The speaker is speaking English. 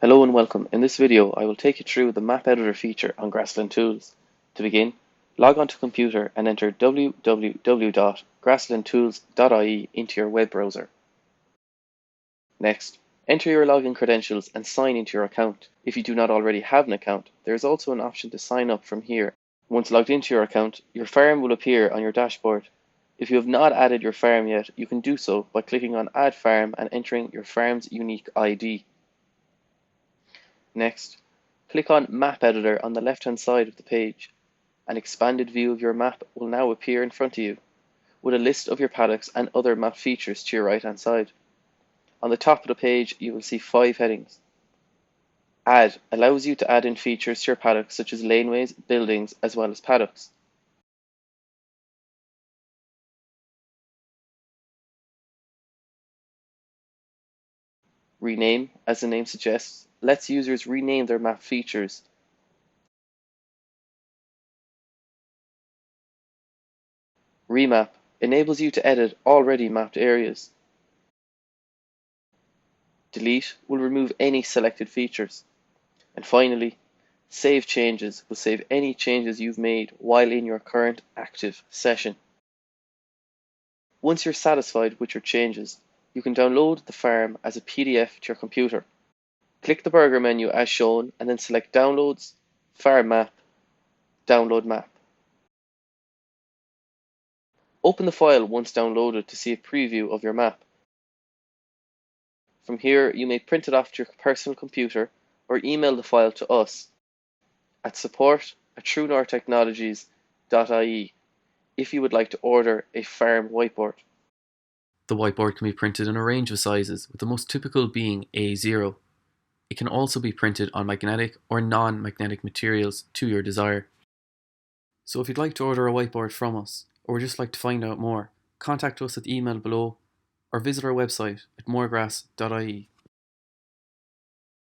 Hello and welcome. In this video, I will take you through the map editor feature on Grassland Tools. To begin, log onto computer and enter www.grasslandtools.ie into your web browser. Next, enter your login credentials and sign into your account. If you do not already have an account, there is also an option to sign up from here. Once logged into your account, your farm will appear on your dashboard. If you have not added your farm yet, you can do so by clicking on Add Farm and entering your farm's unique ID. Next, click on Map Editor on the left-hand side of the page. An expanded view of your map will now appear in front of you, with a list of your paddocks and other map features to your right-hand side. On the top of the page, you will see 5 headings. Add allows you to add in features to your paddocks such as laneways, buildings, as well as paddocks. Rename, as the name suggests, lets users rename their map features. Remap enables you to edit already mapped areas. Delete will remove any selected features. And finally, Save Changes will save any changes you've made while in your current active session. Once you're satisfied with your changes, you can download the farm as a PDF to your computer. Click the burger menu as shown and then select Downloads, Farm Map, Download Map. Open the file once downloaded to see a preview of your map. From here, you may print it off to your personal computer or email the file to us at support@truenorthtechnologies.ie if you would like to order a farm whiteboard. The whiteboard can be printed in a range of sizes, with the most typical being A0. It can also be printed on magnetic or non-magnetic materials to your desire. So if you'd like to order a whiteboard from us, or would just like to find out more, contact us at the email below or visit our website at moregrass.ie.